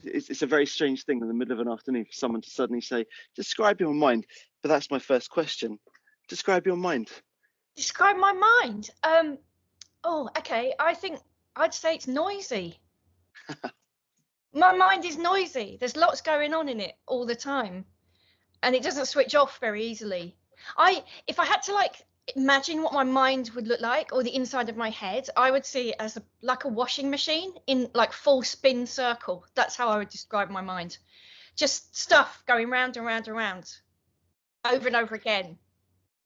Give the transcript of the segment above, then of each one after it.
it's a very strange thing in the middle of an afternoon for someone to suddenly say, describe your mind. But that's my first question. Describe your mind. Describe my mind. Oh, okay. I think I'd say it's noisy. My mind is noisy. There's lots going on in it all the time, and it doesn't switch off very easily. If I had to like imagine what my mind would look like, or the inside of my head, I would see it as like a washing machine in like full spin circle. That's how I would describe my mind. Just stuff going round and round and round over and over again.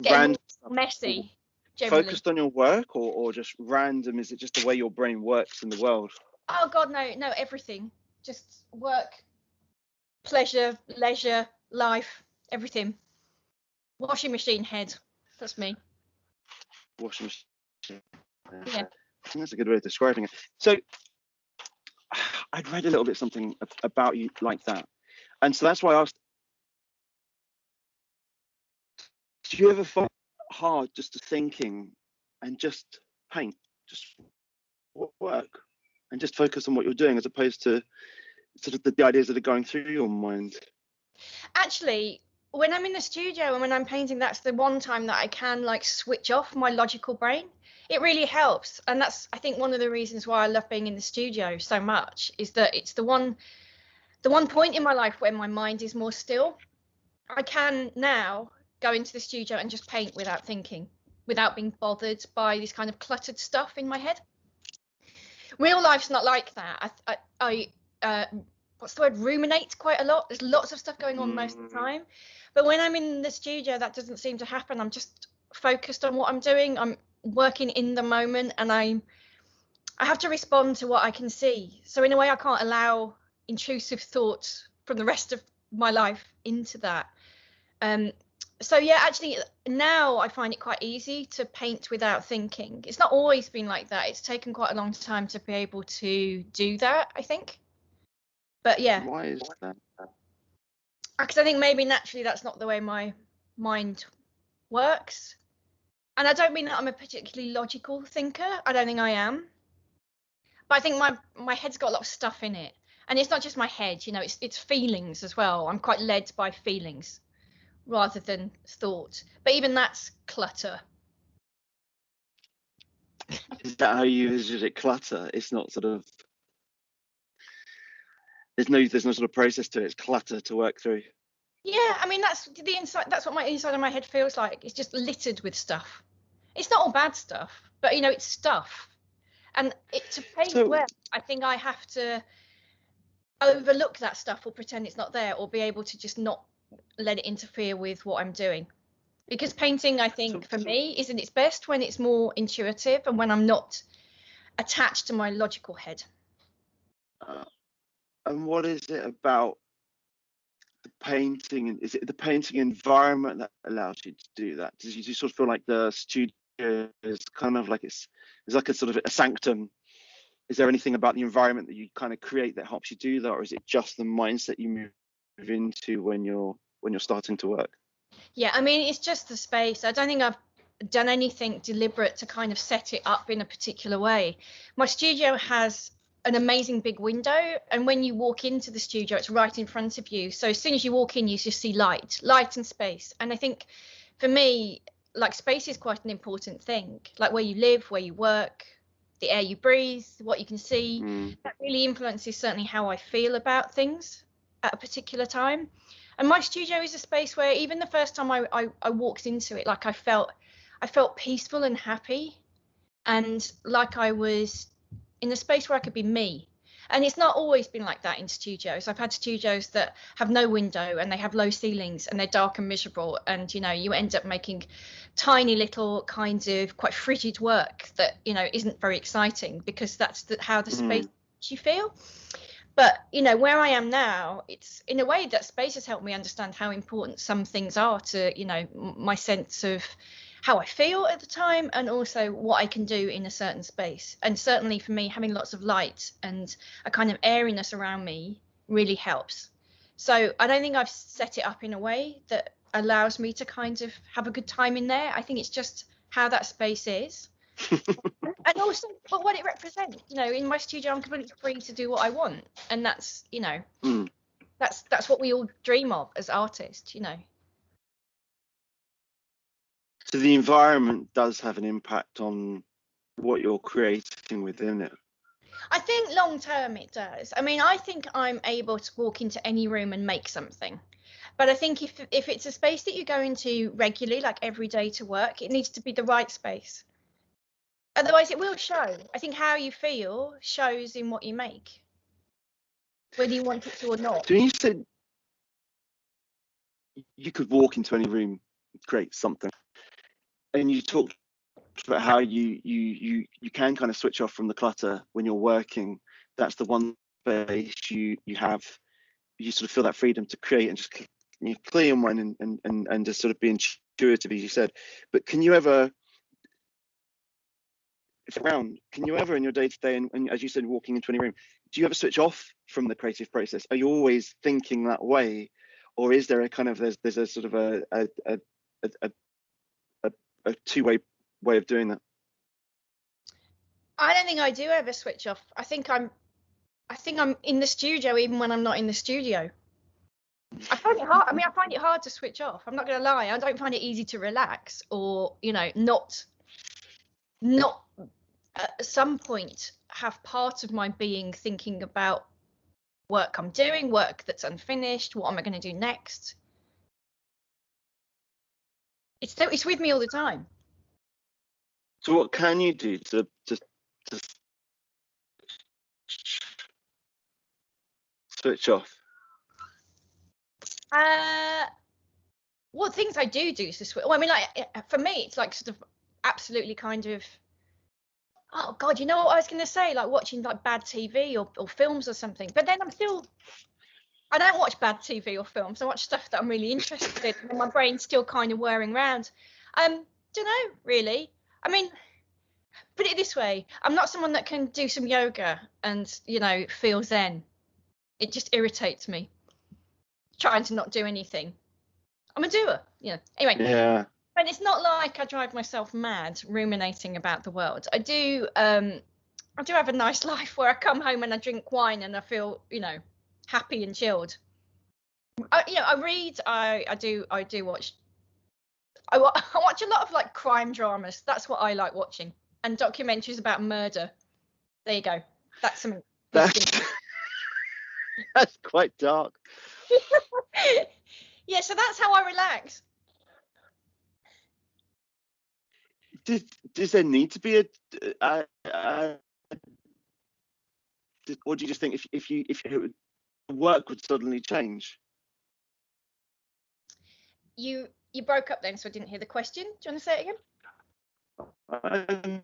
Getting messy. Generally. Focused on your work, or just random? Is it just the way your brain works in the world? Oh God, no, everything. Just work, pleasure, leisure, life, everything. Washing machine head. That's me. Washing machine. Yeah. I think that's a good way of describing it. So I'd read a little bit something about you like that, and so that's why I asked. Do you ever find it hard just to thinking and just paint, just work, and just focus on what you're doing, as opposed to sort of the ideas that are going through your mind? Actually, when I'm in the studio and when I'm painting, that's the one time that I can like switch off my logical brain. It really helps, and that's, I think, one of the reasons why I love being in the studio so much, is that it's the one point in my life where my mind is more still. I can now go into the studio and just paint without thinking, without being bothered by this kind of cluttered stuff in my head. Real life's not like that. I what's the word, ruminate quite a lot. There's lots of stuff going on most of the time, but when I'm in the studio, that doesn't seem to happen. I'm just focused on what I'm doing. I'm working in the moment, and I have to respond to what I can see. So in a way, I can't allow intrusive thoughts from the rest of my life into that. So yeah, actually now I find it quite easy to paint without thinking. It's not always been like that. It's taken quite a long time to be able to do that, I think. But yeah. Why is that? Because I think maybe naturally that's not the way my mind works. And I don't mean that I'm a particularly logical thinker. I don't think I am. But I think my head's got a lot of stuff in it. And it's not just my head, you know, it's feelings as well. I'm quite led by feelings rather than thought. But even that's clutter. Is that how you visit it? Clutter? It's not sort of, there's no sort of process to it. It's clutter to work through. Yeah, I mean, that's the inside. That's what my inside of my head feels like. It's just littered with stuff. It's not all bad stuff, but you know, it's stuff. And to paint well, I think I have to overlook that stuff or pretend it's not there, or be able to just not let it interfere with what I'm doing. Because painting, I think, for me, is at its best when it's more intuitive and when I'm not attached to my logical head. And what is it about the painting? Is it the painting environment that allows you to do that? Do you sort of feel like the studio is kind of like it's like a sort of a sanctum? Is there anything about the environment that you kind of create that helps you do that, or is it just the mindset you move into when you're starting to work? Yeah, I mean, it's just the space. I don't think I've done anything deliberate to kind of set it up in a particular way. My studio has an amazing big window, and when you walk into the studio, it's right in front of you. So as soon as you walk in, you just see light and space. And I think for me, like, space is quite an important thing, like where you live, where you work, the air you breathe, what you can see. That really influences certainly how I feel about things at a particular time. And my studio is a space where even the first time I walked into it, like I felt peaceful and happy, and like I was in a space where I could be me. And it's not always been like that in studios. I've had studios that have no window and they have low ceilings and they're dark and miserable, and you know, you end up making tiny little kinds of quite frigid work that, you know, isn't very exciting, because that's how the space makes you feel. But you know, where I am now, it's in a way that space has helped me understand how important some things are to, you know, my sense of how I feel at the time, and also what I can do in a certain space. And certainly for me, having lots of light and a kind of airiness around me really helps. So I don't think I've set it up in a way that allows me to kind of have a good time in there. I think it's just how that space is. And also, but what it represents, you know, in my studio, I'm completely free to do what I want, and that's, you know, that's what we all dream of as artists, you know. So the environment does have an impact on what you're creating within it. I think long term it does. I mean, I think I'm able to walk into any room and make something. But I think if it's a space that you go into regularly, like every day to work, it needs to be the right space. Otherwise, it will show. I think how you feel shows in what you make, whether you want it to or not. So you said you could walk into any room, create something, and you talked about how you can kind of switch off from the clutter when you're working. That's the one space you have. You sort of feel that freedom to create and just clear your mind and just sort of be intuitive, as you said. But can you ever, if around, can you ever in your day to day, and as you said, walking into any room, do you ever switch off from the creative process? Are you always thinking that way, or is there a kind of there's a sort of a two-way way of doing that? I don't think I do ever switch off. I think I'm in the studio even when I'm not in the studio. I find it hard. I mean, I find it hard to switch off. I'm not going to lie. I don't find it easy to relax, or, you know, not at some point have part of my being thinking about work I'm doing, work that's unfinished, what am I going to do next. It's with me all the time. So what can you do to switch off? What things I do to switch. Well, I mean, like for me, it's like sort of absolutely kind of. Oh God, you know what I was going to say? Like watching like bad TV or films or something. But then I don't watch bad TV or films. I watch stuff that I'm really interested in, and my brain's still kind of whirring around. Don't know really. I mean, put it this way: I'm not someone that can do some yoga and, you know, feel zen. It just irritates me trying to not do anything. I'm a doer, you know. Anyway. Yeah. And it's not like I drive myself mad ruminating about the world. I do have a nice life where I come home and I drink wine and I feel, you know, happy and chilled. I read. I do watch. I watch a lot of like crime dramas. That's what I like watching, and documentaries about murder. There you go. That's something. That's quite dark. Yeah, so that's how I relax. Does there need to be or do you just think if work would suddenly change? You broke up then, so I didn't hear the question. Do you want to say it again? I'm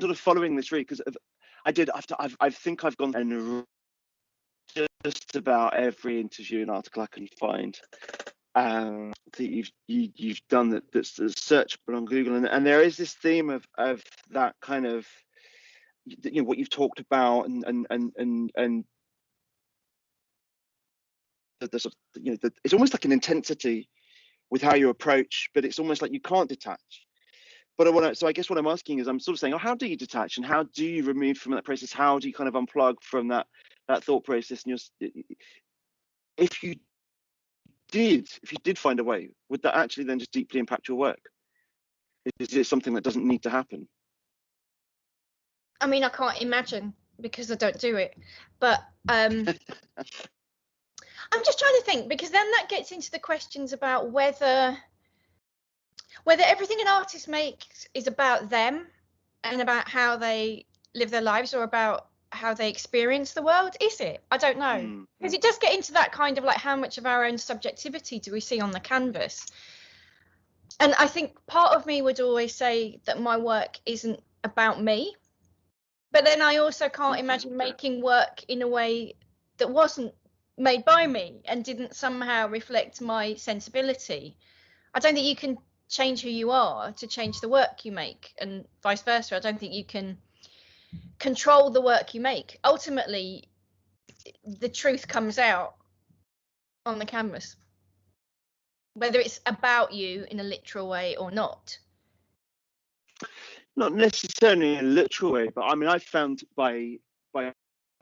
sort of following this really because I think I've gone and just about every interview and article I can find that you've done that's searchable on Google, and there is this theme of that kind of, you know, what you've talked about and the sort of, you know, it's almost like an intensity with how you approach, but it's almost like you can't detach. But so I guess what I'm asking is, I'm sort of saying, oh, how do you detach and how do you remove from that process? How do you kind of unplug from that thought process? And if you did find a way, would that actually then just deeply impact your work? Is it something that doesn't need to happen? I mean, I can't imagine because I don't do it, but I'm just trying to think, because then that gets into the questions about whether everything an artist makes is about them and about how they live their lives or about how they experience the world. Is it? I don't know, because it does get into that kind of like, how much of our own subjectivity do we see on the canvas? And I think part of me would always say that my work isn't about me, but then I also can't imagine making work in a way that wasn't made by me and didn't somehow reflect my sensibility. I don't think you can change who you are to change the work you make, and vice versa. I don't think you can control the work you make. Ultimately, the truth comes out on the canvas. whether it's about you in a literal way or not. Not necessarily in a literal way, but I mean, I found by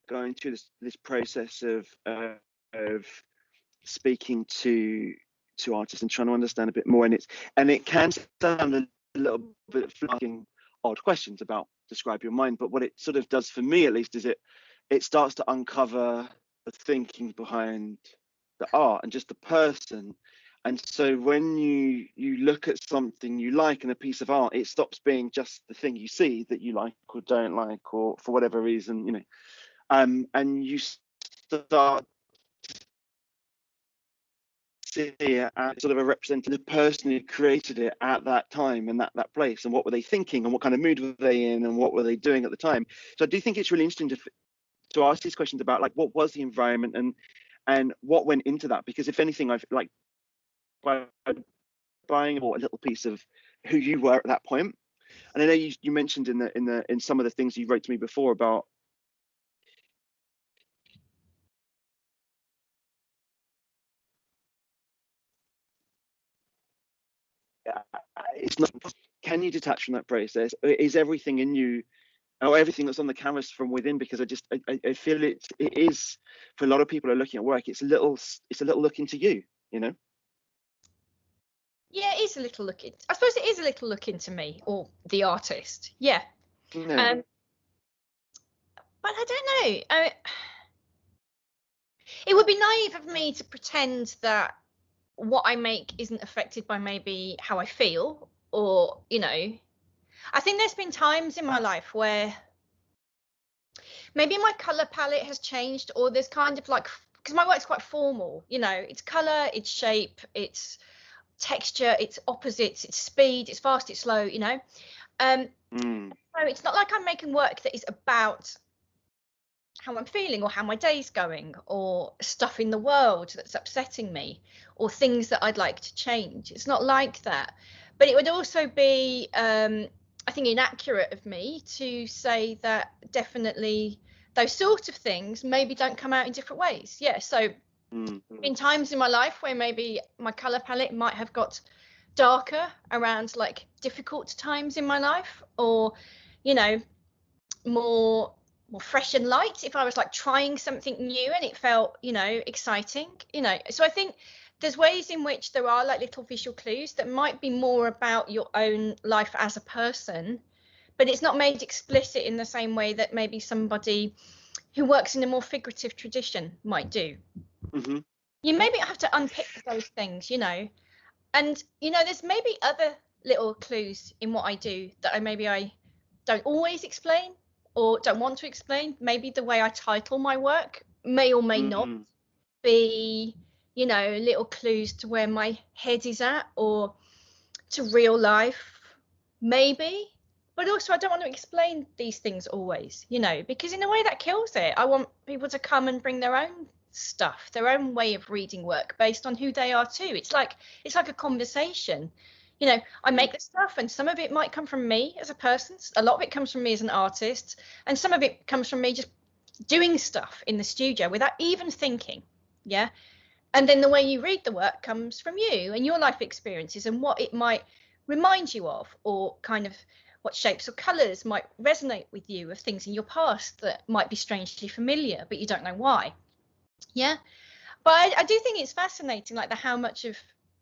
going through this process of speaking to artists and trying to understand a bit more, and it can sound a little bit fluffing odd questions about describe your mind, but what it sort of does for me, at least, is it starts to uncover the thinking behind the art and just the person. And so when you look at something you like in a piece of art, it stops being just the thing you see that you like or don't like, or for whatever reason, and you start see it as sort of a representative person who created it at that time and that place, and what were they thinking and what kind of mood were they in and what were they doing at the time. So I do think it's really interesting to ask these questions about, like, what was the environment and what went into that, because if anything, I've like by buying a little piece of who you were at that point. And I know you mentioned in some of the things you wrote to me before about it's not, can you detach from that process? Is everything in you, or everything that's on the canvas, from within? Because I feel it is, for a lot of people who are looking at work, it's a little look into you, you know. Yeah, it is a little look in, I suppose it is a little look into me, or the artist. Yeah. Yeah. But I don't know. It would be naive of me to pretend that what I make isn't affected by maybe how I feel, or, I think there's been times in my life where maybe my color palette has changed, or there's kind of like, because my work's quite formal, it's color, it's shape, it's texture, it's opposites, it's speed, it's fast, it's slow, so it's not like I'm making work that is about how I'm feeling or how my day's going or stuff in the world that's upsetting me or things that I'd like to change. It's not like that. But it would also be, I think, inaccurate of me to say that definitely those sort of things maybe don't come out in different ways. Yeah, so in times in my life where maybe my color palette might have got darker around like difficult times in my life, or more fresh and light if I was like trying something new and it felt exciting. So I think there's ways in which there are like little visual clues that might be more about your own life as a person, but it's not made explicit in the same way that maybe somebody who works in a more figurative tradition might do. You maybe have to unpick those things, and there's maybe other little clues in what I do that I don't always explain or don't want to explain. Maybe the way I title my work may or may not be, little clues to where my head is at or to real life, maybe. But also, I don't want to explain these things always, because in a way that kills it. I want people to come and bring their own stuff, their own way of reading work based on who they are too. It's like a conversation. I make the stuff, and some of it might come from me as a person. A lot of it comes from me as an artist, and some of it comes from me just doing stuff in the studio without even thinking. Yeah. And then the way you read the work comes from you and your life experiences and what it might remind you of, or kind of what shapes or colours might resonate with you of things in your past that might be strangely familiar, but you don't know why. Yeah. But I do think it's fascinating, like how much of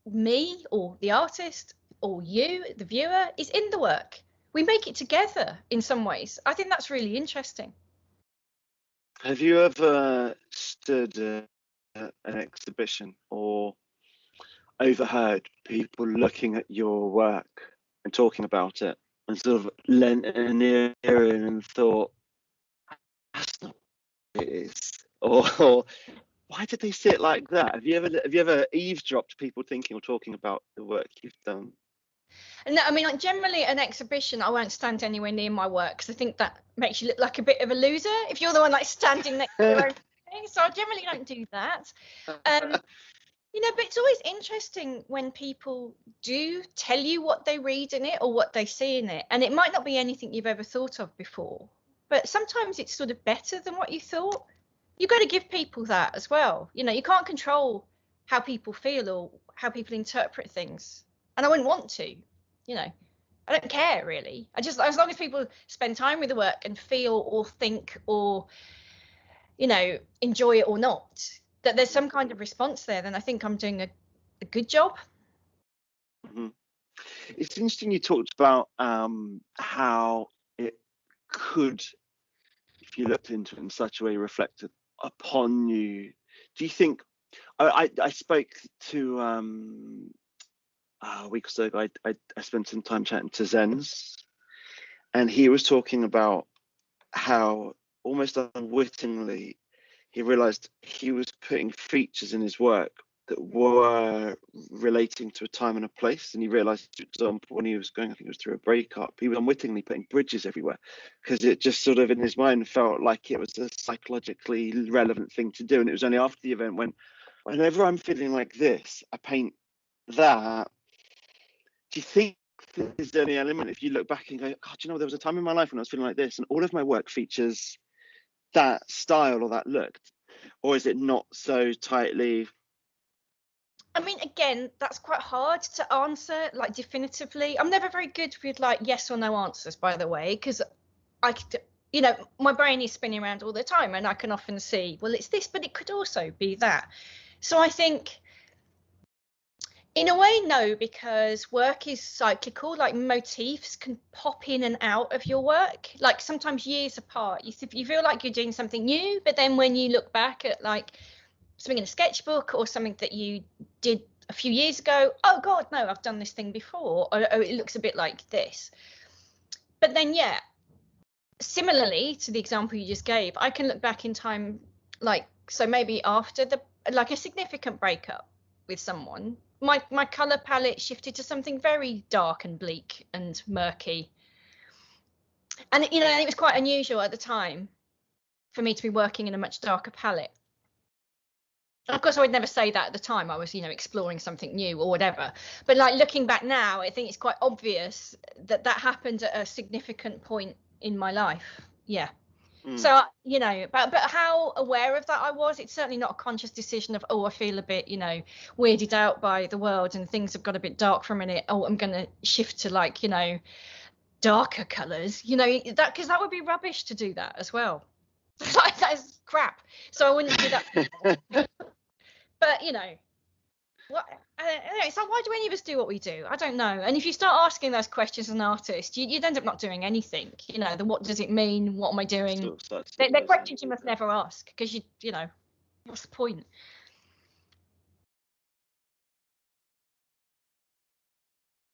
me or the artist or you, the viewer, is in the work. We make it together in some ways. I think that's really interesting. Have you ever stood at an exhibition or overheard people looking at your work and talking about it and sort of lent an ear in and thought, that's not what it is, or why did they see it like that? Have you ever eavesdropped people thinking or talking about the work you've done? And I mean, like, generally at an exhibition, I won't stand anywhere near my work because I think that makes you look like a bit of a loser if you're the one like standing next to your own thing. So I generally don't do that. But it's always interesting when people do tell you what they read in it or what they see in it, and it might not be anything you've ever thought of before, but sometimes it's sort of better than what you thought. You've got to give people that as well. You can't control how people feel or how people interpret things, and I wouldn't want to, you know. I don't care really. I just, as long as people spend time with the work and feel or think or, you know, enjoy it or not, that there's some kind of response there, then I think I'm doing a good job. Mm-hmm. It's interesting you talked about how it could, if you looked into it in such a way, reflect upon you. Do you think, I spoke to a week or so ago, I spent some time chatting to Zen's, and he was talking about how almost unwittingly he realized he was putting features in his work that were relating to a time and a place. And he realized, for example, when he was going, I think it was through a breakup, he was unwittingly putting bridges everywhere because it just sort of in his mind felt like it was a psychologically relevant thing to do. And it was only after the event when, whenever I'm feeling like this, I paint that. Do you think there's any element, if you look back and go, God, you know, there was a time in my life when I was feeling like this and all of my work features that style or that look? Or is it not so tightly? I mean, again, that's quite hard to answer like definitively. I'm never very good with like yes or no answers, by the way, because you know, my brain is spinning around all the time and I can often see, well, it's this, but it could also be that. So I think in a way, no, because work is cyclical, like motifs can pop in and out of your work, like sometimes years apart. You feel like you're doing something new, but then when you look back at like something in a sketchbook or something that you did a few years ago, oh God, no, I've done this thing before, or oh, it looks a bit like this. But then, yeah, similarly to the example you just gave, I can look back in time, like, so maybe after like a significant breakup with someone, my color palette shifted to something very dark and bleak and murky. And, you know, it was quite unusual at the time for me to be working in a much darker palette. Of course, I would never say that at the time. I was, you know, exploring something new or whatever. But like looking back now, I think it's quite obvious that that happened at a significant point in my life. Yeah. So, you know, but how aware of that I was, it's certainly not a conscious decision of, oh, I feel a bit, you know, weirded out by the world and things have got a bit dark for a minute. Oh, I'm going to shift to like, you know, darker colours, you know, that, because that would be rubbish to do that as well. That is crap. So I wouldn't do that. But, you know, what? Anyway, so why do any of us do what we do? I don't know. And if you start asking those questions as an artist, you'd end up not doing anything. You know, the what does it mean? What am I doing? They're questions you must never ask because you know, what's the point?